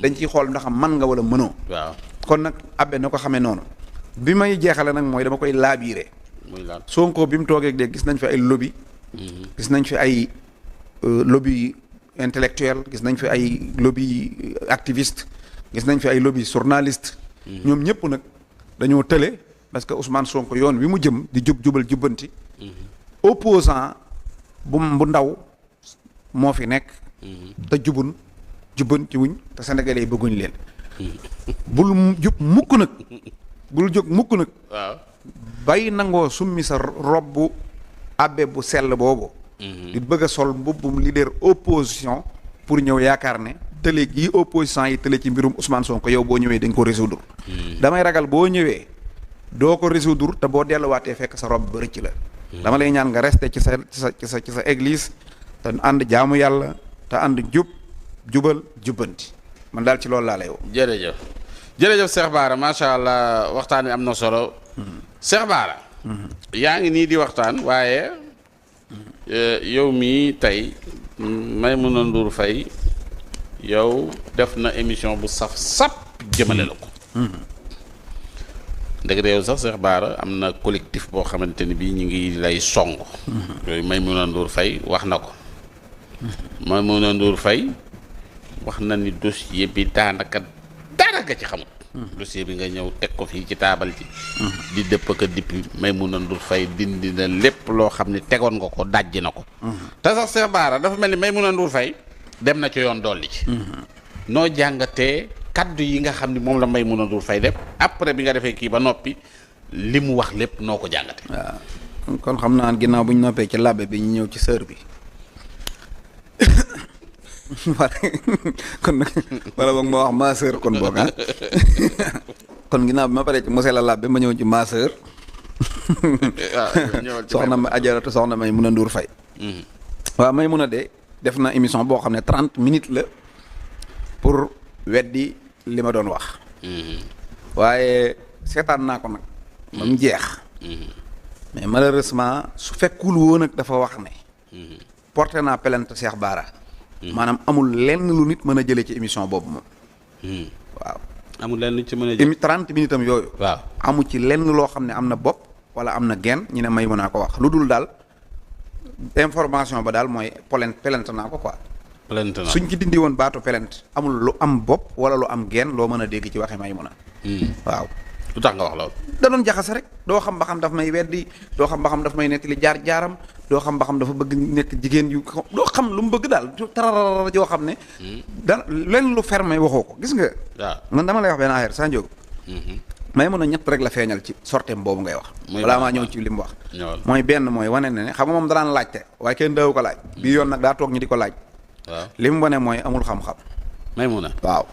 dañ ciy xool ndax man nga wala mënoo. waaw kon nag Abbé na ko xamee noonu. bi may jeexale nag mooy dama koy laabiire. muy lan Sonko bi mu toogee de gis nañ fi ay lobby. gis nañ fi ay lobby intellectuel gis nañ fi ay lobby activiste gis nañ fi ay lobby journaliste. ñoom ñëpp nag dañoo tële parce que Ousmane Sonko yoon wi mu jëm di jubal jubbanti. opposant bu ndaw moo fi nekk. te jubbanti wuñ te sénégalais yi bëgguñ leen. bul jub mukk nag. bul jóg mukk nag. waaw bay nangoo summi sa robbu Abbé bu sell boobu. di bëgg a sol mbubbum leader opposition pour ñëw yaakaar ne tële gii opposition yi tële ci mbirum Ousmane Sonko yow boo ñëwee dañ ko résoudre. damay ragal boo ñëwee doo ko résoudre te boo delluwaatee fekk sa rob ba rëcc la. dama lay ñaan nga rester ci sa église te ànd jaamu yàlla te ànd jubal jubbanti man daal ci loolu laa lay woo. jërëjëf Cheikh Bara macha allah waxtaan wi am na solo. Cheikh Bara. yaa ngi nii di waxtaan waaye yow mii tey Maimouna Ndour Faye yow def na émission bu saf sap jëmale la ko. ndeg yow sax Cheikh Bara am na collectif boo xamante ni bii ñu ngi lay song. yooyu Maimouna Ndour Faye wax na ko. Maimouna Ndour Faye wax na ni dossier bi daanaka dara nga ci xamul. dossier bi nga ñëw teg ko fii ci taabal ji. di dëpp ak dippi Maimouna Ndour Faye dindi na lépp loo xam ne tegoon nga ko dajji na ko. te sax Cheikh Bara dafa mel ni Maimouna Ndour Faye dem na ci yoon dolli ci. noo jàngatee kaddu yi nga xam ni moom la Maimouna Ndour Faye def après bi nga defee kii ba noppi li mu wax lépp noo ko jàngatee. waaw kon xam naa ginnaaw bu ñu noppee ci labbe bi ñu ñëw ci sœur bi. kon nag wala boog ma wax ma sœur kon boog ah kon ginnaaw bi ma paree ci monsieur la labbe ma ñëw ci ma sœur. soxna ma ajaratu soxna Maimouna Ndour Faye. waaw Maimouna de def na émission boo xam ne 30 minutes la pour weddi li ma doon wax. waaye seetaan naa ko nag. ba mu jeex. mais malheureusement su fekkul woon nag dafa wax ne. porté naa plainte Cheikh Bara. maanaam amul lenn lu nit mën a jëlee ci émission boobu moom. waaw. amul lenn lu ci mën a jëlee 30 minutes am yooyu. waaw amu ci lenn loo xam ne am na bopp wala am na genn ñu ne Maimouna ko wax lu dul daal information ba daal mooy plainte naa ko quoi. plainte naa suñ ci dindi woon baatu plainte amul lu am bopp wala lu am genn loo mën a dégg ci waxe Maimouna. waaw. lu tax nga wax loolu. da doon jaxase rek doo xam ba xam daf may weddi doo xam ba xam daf may nettali jaar-jaaram doo xam ba xam dafa bëgg nekk jigéen yu doo xam lu mu bëgg daal tararara yoo xam ne. da leen lu fermé waxoo ko gis nga. waaw man dama lay wax benn affaire saa njóogu. Maimouna ñett rek la feeñal ci sorteem boobu ngay wax. balaa maa ñëw ci li mu wax. mooy benn mooy wane ne xam nga moom danaan laajte waaye kenn daawu ko laaj. bii yoon nag daa toog ñi di ko laaj. waaw li mu wane mooy amul xam-xam. Maimouna waaw.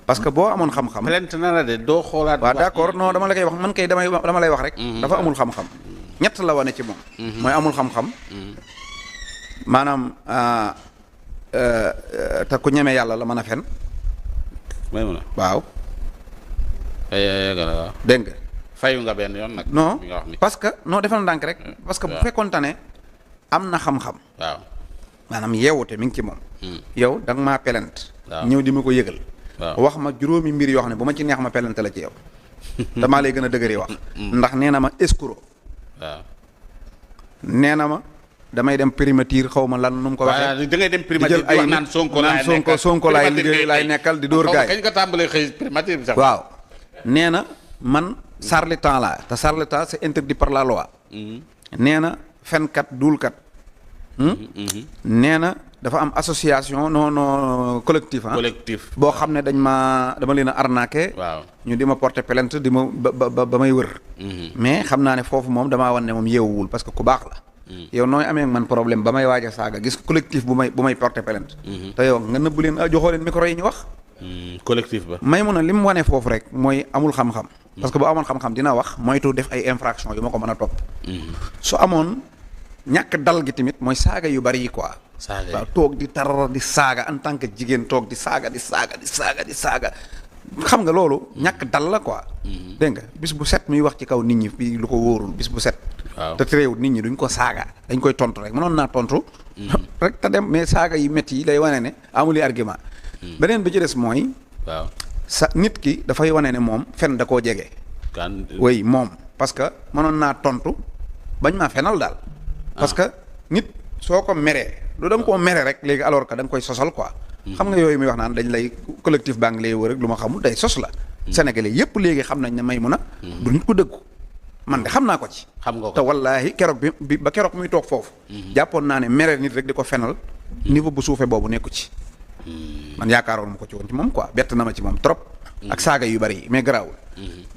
parce que boo amoon xam-xam. plainte na la de doo xoolaat. waaw d'accord non dama la koy wax man kay dama lay wax rek. dafa amul xam-xam. ñett la wane ci moom. mooy amul xam-xam. maanaam te ku ñeme yàlla la mën a fen. Maimouna waaw. waaw. dégg nga. fayu nga benn yoon nag. non nga wax ni parce que non defal ndànk rek. parce que bu fekkoonte ne am na xam-xam. waaw. maanaam yeewute mi ngi ci moom. yow da nga maa plainte. waaw ñëw di ma ko yëgal. waaw wax ma juróomi mbir yoo xam ne bu ma ci neex ma plainte la ci yow. damaa lay gën a dëgëri wax. ndax nee na ma escroc. waaw. nee na ma damay dem primature xaw ma lan nu mu ko waxee. waaw da ngay dem primature di wax naan Sonko laay liggéey laay nekkal di dóor gaay kañ nga tàmbalee xëy primature bi sax. waaw nee na man charlatan laa te charlatan c'est interdit par la loi. nee na fenkat duulkat. nee na dafa am association non collectif ah. collectif boo xam ne dama leen a arnaqué. waaw ñu di ma porter plainte di ma ba may wër. mais xam naa ne foofu moom damaa wan ne moom yeewuwul parce que ku baax la. yow nooy amee man problème ba may waaj a saaga gis collectif bu may porter plainte. te yow nga nëbbu leen joxoo leen micro yi ñu wax. collectif ba. Maimouna li mu wane foofu rek mooy amul xam-xam. parce que bu amoon xam-xam dina wax moytu def ay infraction yu ma ko mën a topp. su amoon ñàkk dal gi tamit mooy saaga yu bari yi quoi. saaga waaw toog di tarar di saaga en tant que jigéen toog di saaga di saaga xam nga loolu ñàkk dal la quoi. dégg nga bis bu set muy wax ci kaw nit ñi fii lu ko wóorul bis bu set. waaw te teewul nit ñi duñ ko saaga dañ koy tontu rek mënoon naa tontu. rek te dem mais saaga yi métti yi day wane ne amuli argument. beneen bi ci des mooy waaw sa nit ki dafay wane ne moom fen da koo jege. kan oui moom parce que mënoon naa tontu bañ maa fenal daal. parce que nit soo ko meree lu da nga koo mere rek léegi alors que da nga koy sosal quoi. xam nga yooyu muy wax naan dañ lay collectif baa ngi lay wër rek lu ma xamul day sos la. Sénégalais yépp léegi xam nañ ne Maimouna du nit ko dëggu. man de xam naa ko ci. xam nga ko te wallaahi keroog bi ba keroog muy toog foofu. jàppoon naa ne mere nit rek di ko fenal. niveau bu suufee boobu nekku ci. man yaakaaroon ma ko ci woon ci moom quoi bett na ma ci moom trop. ak saaga yu bari yi mais garaawul.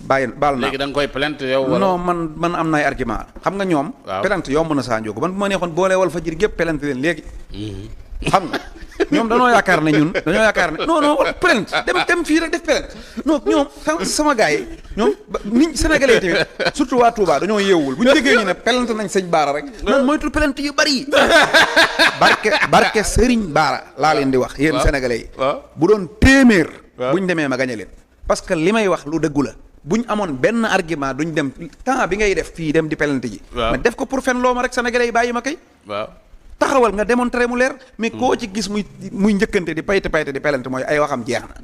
baal naa léegi da nga koy plainte yow. wala non man am na ay argument xam nga ñoom. waaw plainte yomb na saa njóogu man bu ma neexoon boolee wal fa jir gépp plainte leen léegi. xam nga ñoom dañoo yaakaar ne ñun dañoo yaakaar ne non plainte dem fii rek def plainte non ñoom sama gars yi ñoom nit sénégalais tamit surtout waa Touba dañoo yeewul bu ñu déggee ñu ne plainte nañ sëñ Baara rek moom moytu plainte yu bari barke Sëriñ Baara laa leen di wax yéen sénégalais yi bu doon téeméer buñ demee ma gañe leen parce que li may wax lu dëggu la buñ amoon benn argument duñ dem temps bi ngay def fii dem di plainte ji mais def ko pour fen loo ma rek sénégalais yi bàyyi ma kay taxawal nga démontrer mu leer mais koo ci gis muy njëkkante di payte di pelante mooy ay waxam jeex na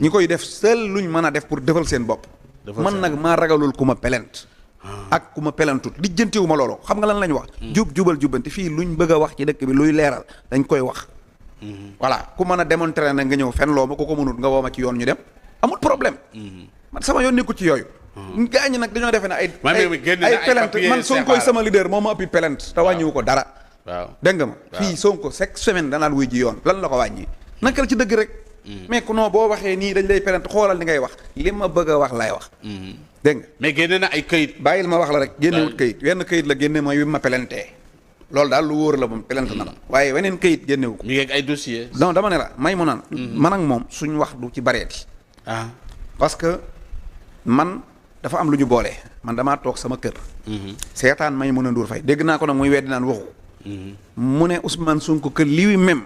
ñi koy def seul luñ mën a def pour defal seen bopp man nag maa ragalul ku ma pelante ak ku ma pelantut lijjantiwu ma loolu xam nga lan lañ wax jubal jubbanti fii luñ bëgg a wax ci dëkk bi luy leeral dañ koy wax voilà ku mën a démontrer nag nga ñëw fen loo ma ku ko mënut nga woo ma ci yoon ñu dem amul problème man sama yoon nekku ci yooyu gaa ñi nag dañoo defe ne ay pelante man Sonko sama leader moo ma ëppi pelante te wàññiwu ko dara waaw dégg nga ma fii Sonko chaque semaine danaan wuy ji yoon lan la ko wàññi naka la ci dëgg rek mais ku non boo waxee nii dañ lay pelante xoolal li ngay wax li ma bëgg a wax lay wax dégg nga mais génne na ay këyit bàyyil ma wax la rek génnewut këyit wenn këyit la génne mooy wi ma pelantee loolu daal lu wóor la moom pelante na la waaye weneen këyit génnewu ko mi ngi ay dossier non dama ne la Maimouna man ak moom suñ wax du ci bareeti parce que man dafa am lu ñu boole man damaa toog sama kër seetaan Maimouna Ndour Faye dégg naa ko nag muy weddi naan waxu mu ne Ousmane Sonko que lui même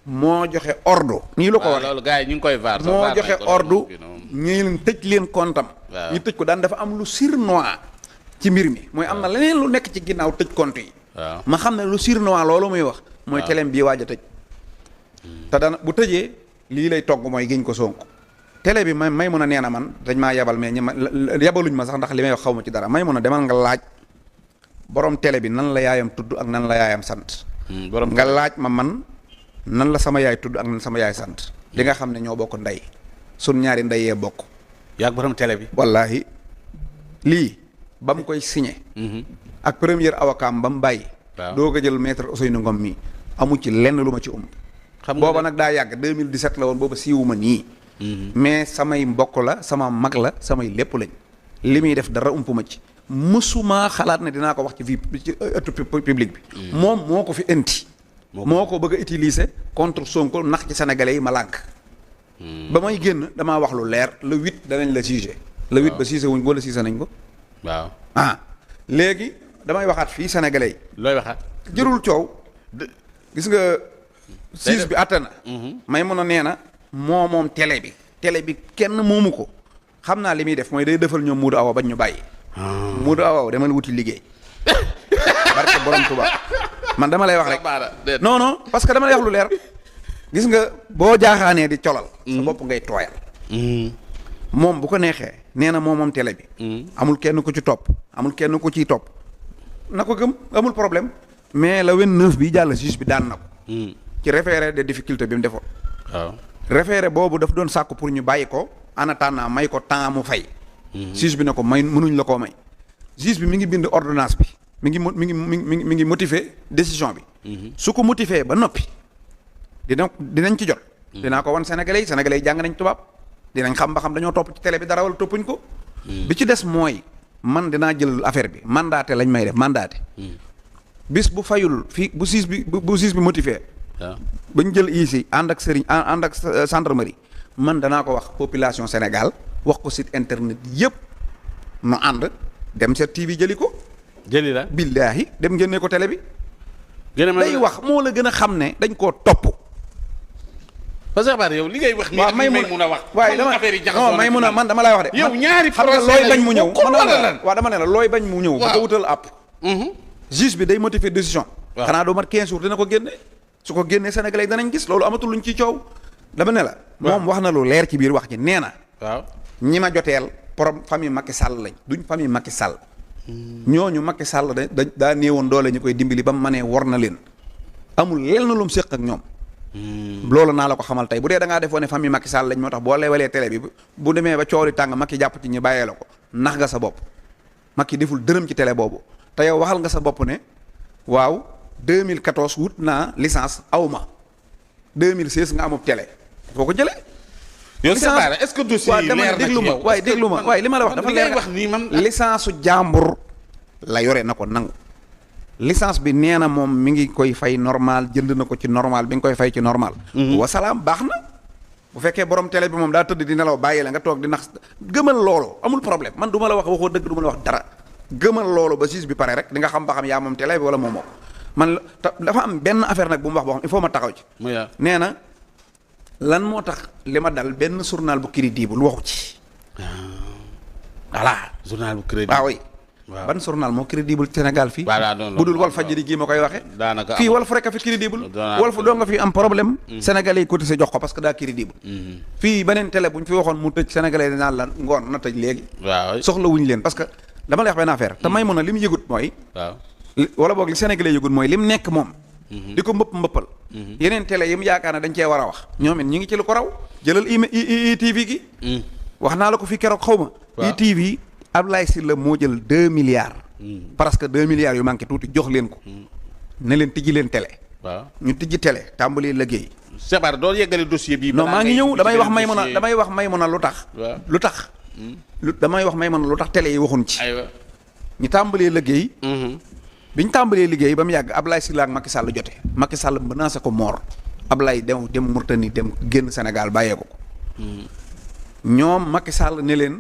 moo joxe ordre nii la ko waxee loolu gars yi ñu ngi koy vaar moo joxe ordre ñu leen tëj leen comptam ñu tëj ko daan dafa am lu surnois ci mbir mi mooy am na leneen lu nekk ci ginnaaw tëj compte yi ma xam ne lu surnois loolu muy wax mooy teleem bii waaj a tëj te dana bu tëjee lii lay togg mooy giñ ko Sonko télé bi may mun a nee na man dañ maa yabal mais yabaluñ ma sax ndax li may wax xaw ma ci dara may mun a demal nga laaj borom télé bi nan la yaayam tudd ak nan la yaayam sant nga laaj ma man nan la sama yaay tudd ak nan sama yaay sant di nga xam ne ñoo bokk ndey sun ñaari ndey yee bokk yaag borom télé bi wallaahi lii ba mu koy signé ak premier avocat ba mu bàyyi doo ko jël maître Ousseynou Ngom mi amu ci lenn lu ma ci xam booba nag daa yàgg 2017 la woon booba siiwuma nii mais samay mbokk la sama mag la samay lépp lañ li muy def dara ump ma ci mësuma xalaat ne dinaa ko wax ci vie ci ëttu public bi moom moo ko fi indi moo ko bëgg a utiliser contre Sonko nax ci sénégalais yi ma lànk ba may génn damaa wax lu leer le 8 danañ la jugé le 8 ba jugé wuñ ko wala jugé nañ ko waaw léegi damay waxaat fii sénégalais yi looy waxaat jërul coow gis nga juge bi àtte na may mun a nee na moom télé bi kenn moomu ko xam naa li muy def mooy day defal ñoom Moodu Awa bañ ñu bàyyi Moodu Awa demal wuti liggéey barke borom Tuba man dama lay wax rek non parce que dama lay wax lu leer gis nga boo jaaxaanee di colal sa bopp ngay tooyal moom bu ko neexee nee na moom télé bi amul kenn ku ci topp amul kenn ku ciy topp na ko gëm amul problème mais la 29 bi jàll juge bi daan na ko ci référé de difficulté bi mu defoon waaw référé boobu daf doon sàkku pour ñu bàyyi ko en attendant may ko temps mu fay juge bi ne ko may mënuñ la koo may juge bi mi ngi bind ordonnance bi mi ngi motiver décision bi su ko motiver ba noppi dinañ ci jot dinaa ko wan sénégalais yi jàng nañ tubaab dinañ xam ba xam dañoo topp ci télé bi dara wala toppuñ ko bi ci des mooy man dinaa jël affaire bi mandaté lañ may def mandaté bis bu fayul fii bu juge bi motiver bañ jël ici ànd ak sëriñ ànd ak gendarmerie man danaa ko wax population Sénégal wax ko site internet yëpp nu ànd dem sa TV jëli ko jëli la billaahi dem génne ko télé bi day wax moo la gën a xam ne dañ koo topp parce que bari yow li ngay wax nii ak may mun a wax waaye dama affaire yi jaxasoo may mun a man dama lay wax de yow ñaari xam nga looy bañ mu ñëw waaw dama ne la looy bañ mu ñëw bu ko wutal app juge bi day motiver décision xanaa doo mat 15 jours dina ko génne su ko génnee sénégalais danañ gis loolu amatul luñ ciy coow dama ne la. moom wax na lu leer ci biir wax ji nee na. waaw ñi ma joteel famille Macky Sall lañ duñ famille Macky Sall. ñooñu Macky Sall daa néewoon doole ñu koy dimbali ba mu mënee war na leen amul lenn lu mu séq ak ñoom. loolu naa la ko xamal tey bu dee da ngaa defoon ne famille Macky Sall lañ moo tax boo lewalee télé bi bu demee ba coow li tàng Macky jàpp ci ñu bàyyee la ko nax nga sa bopp Macky deful dërëm ci télé boobu te yow waxal nga sa bopp ne waaw 2014 wut naa licence awma 2016 nga amub télé foo ko jëlee. yow est-ce que dossier yi leer na ci yow waaye déglu ma waaye li ma la wax dafa leer wax nii man licence su jàmbur la yore na ko nangu licence bi nee na moom mi ngi koy fay normal jënd na ko ci normal bi nga koy fay ci normal. wasalaam baax na bu fekkee borom télé bi moom daa tëdd di nelaw bàyyi la nga toog di nax gëmal loolu amul problème man du ma la wax waxoo dëgg du ma la wax dara gëmal loolu ba siis bi pare rek di nga xam ba xam yaa moom télé bi wala moom moo man dafa am benn affaire nag bu mu wax boo xam il faut ma taxaw ci. nee na lan moo tax li ma dal benn journal bu crédible waxu ci. voilà. journal bu crédible waaw oui. waaw ban journal moo crédible Sénégal fii. bu dul Walf Fadjri gii ma koy waxee. daanaka fii Walf rek a fi crédible. Walf doo nga fi am problème. Sénégalais yi cotisé jox ko parce que daa crédible. fii beneen télé bu ñu fi waxoon mu tëj Sénégalais yi naan la ngoon na tëj léegi. waaw soxla wuñu leen parce que dama lay wax benn affaire te may mun a li mu yëgut mooy. waaw wala boog li Sénégalais yëgut mooy li mu nekk moom. di ko mbëppal. yeneen télé yi mu yaakaar ne dañ cee war a wax. ñoom it ñu ngi ci lu ko raw. jëlal ITV gi. wax naa la ko fii keroog xaw ma. ITV Ablaye Sylla moo jël 2 milliards. parce que 2 milliards yu manqué tuuti jox leen ko. ne leen tijji leen télé. waaw ñu tijji télé tàmbali liggéey. Sebar doo yeggali dossier bi. non maa ngi ñëw damay wax may mun a lu tax. lu tax. damay wax may mun a lu tax télé yi waxuñ ci. aywa ñu tàmbalee liggéey. bi ñu tàmbalee liggéey ba mu yàgg Ablaye Sylla ak Macky Sall jote Macky Sall menacé ko mort Ablaye dem Mauritanie dem génn Sénégal bàyyee ko. ñoom Macky Sall ne leen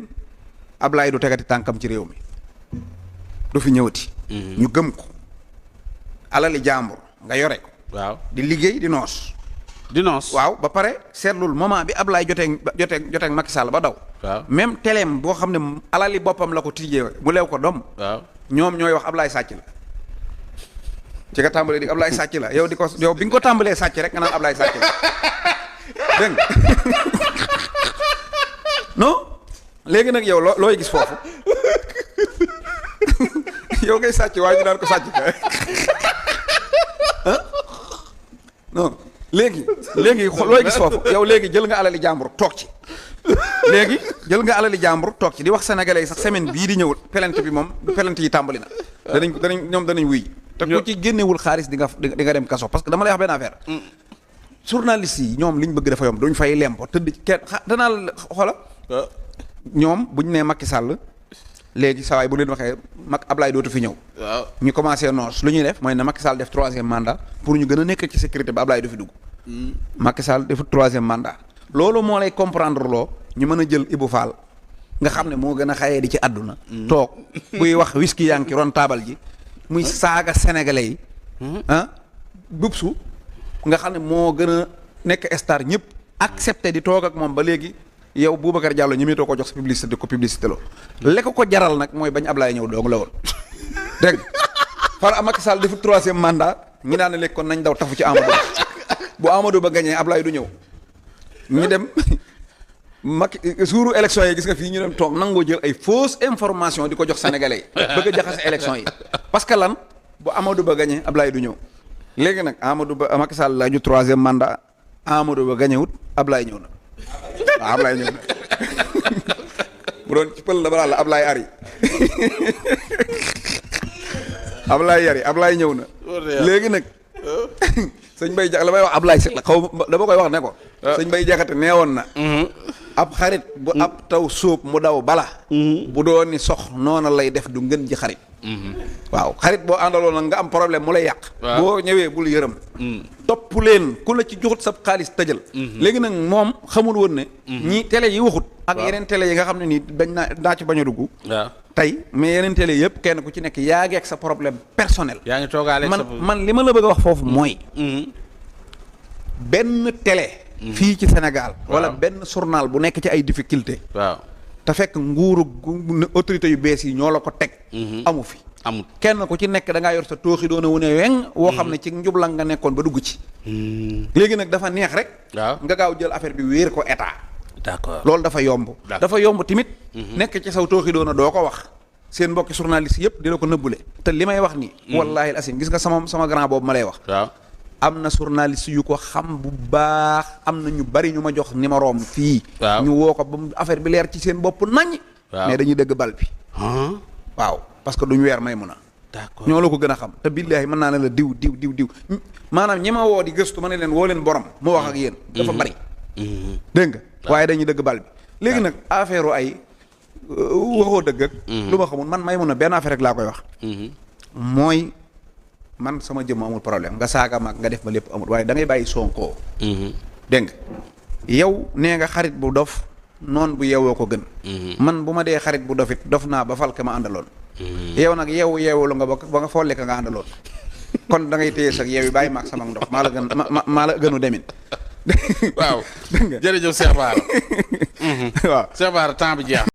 Ablaye du tegati tànkam ci réew mi du fi ñëwati. ñu gëm ko alali jàmbur nga yore ko. waaw di liggéey di noos. waaw ba pare seetlul moment bi Ablaye joteeg Macky Sall ba daw. waaw même téléem boo xam ne alali boppam la ko tijjee mu leew ko doom. waaw ñoom ñooy wax Ablaye sàcc la. ci nga tàmbalee di Ablaye sàcc la yow bi nga ko tàmbalee sàcc rek nga naan Ablaye sàcc la dégg nga non léegi nag yow looy gis foofu yow ngay sàcc waaye ñu naan ko sàcc ka non léegi looy gis foofu yow léegi jël nga alali jàmbur toog ci léegi jël nga alali jàmbur toog ci di wax sénégalais yi sax semaine bii di ñëw pelante bi moom pelante yi tàmbali na danañ wuy te ku ci génnewul xaalis di nga dem kaso parce que dama lay wax benn affaire. journaliste yi ñoom liñ bëgg dafa yomb duñ fay lempo tëdd kenn danaa la xoola ñoom buñ nee Macky Sall léegi saa waay bu leen waxee Ablaye dootu fi ñëw. waaw ñu commencé noos lu ñuy def mooy ne Macky Sall def 3e mandat pour ñu gën a nekk ci sécurité ba Ablaye du fi dugg. Macky Sall def 3e mandat. loolu moo lay comprendre loo ñu mën a jël Ibou Fall nga xam ne moo gën a xayee di ci àdduna. toog buy wax whisky yaa ngi ci ron taabal ji. muy saaga sénégalais yi. Bubsu nga xam ne moo gën a nekk star ñëpp accepté di toog ak moom ba léegi yow Boubacar Diallo ñi too ko jox sa publicité ko publicité loo lekk ko jaral nag mooy bañ Ablaye ñëw doog la woon dégg far Macky Sall defu 3e mandat ñi daan lekk kon nañ daw tafu ci Amadou bu Amadou Ba gañee Ablaye du ñëw ñu dem Macky suuru élection yi gis nga fii ñu dem toog nangoo jël ay fausse information di ko jox sénégalais yi bëgg a jaxase élection yi parce que lan bu Amadou Ba gañee Ablaye du ñëw léegi nag Macky Sall laaju 3e mandat Amadou Ba gañewut Ablaye ñëw na waaw Ablaye ñëw na bu doon ci pël la balaa la Ablaye ari Ablaye ñëw na léegi nag sëñ Bay Jaxate la may wax Ablaye Sylla xaw ma dama koy wax ne ko sëñ Bay Jaxate neewoon na ab xarit bu ab taw sóob mu daw bala bu doon ni sox noona lay def du ngën ji xarit waaw xarit boo àndaloon nag nga am problème mu lay yàq boo ñëwee bul yërëm topp leen ku la ci joxut sab xaalis tëjal léegi nag moom xamul woon ne ñi télé yi waxut ak yeneen télé yi nga xam ne nii dañ naa ci bañ a dugg tey mais yeneen télé yëpp kenn ku ci nekk yaa ngi ak sa problème personnel yaa ngi toogaale man li ma la bëgg a wax foofu mooy benn télé fii ci Sénégal wala benn journal bu nekk ci ay difficulté waaw te fekk nguuru autorité yu bees yi ñoo la ko teg amu fi amul kenn ku ci nekk da ngaa yor sa tooxi doona wu ne weng woo xam ne ci njublang nga nekkoon ba dugg ci léegi nag dafa neex rek waaw nga gaaw jël affaire bi wéer ko état d'accord loolu dafa yomb dafa yomb timit nekk ci saw tooxi doona doo ko wax seen mbokki journaliste yëpp di la ko nëbbule te li may wax nii wallaahi asim gis nga sama grand boobu ma lay wax waaw am na journaliste yu ko xam bu baax am na ñu bari ñu ma jox numéroom fii ñu woo ko ba affaire bi leer ci seen bopp nañ mais dañuy dëgg bal bi waaw parce que duñu weer may mun a d'accord ñoo la ko gën a xam te billaahi mën naa ne la diw maanaam ñi ma woo di gëstu ma ne leen woo leen borom mu wax ak yéen dafa bari dégg nga waaye dañuy dëgg bal bi léegi nag affaire ay waxoo dëgg ak lu ma xamul man may mun a benn affaire rek laa koy wax mooy man sama jëmm amul problème nga saaga mag nga def ma lépp amul waaye da ngay bàyyi Sonko dégg nga yow nee nga xarit bu dof noon bu yeewoo ko gën man bu ma dee xarit bu dofit dof naa ba falke ma àndaloon yow nag yeewulu nga ba nga folle ka nga àndaloon kon da ngay téye sax yeew yi bàyyi maag sama ndox maa la gën maa la gënu demin waaw jërëjëf Cheikh Bara waaw Cheikh Bara temps bi jeex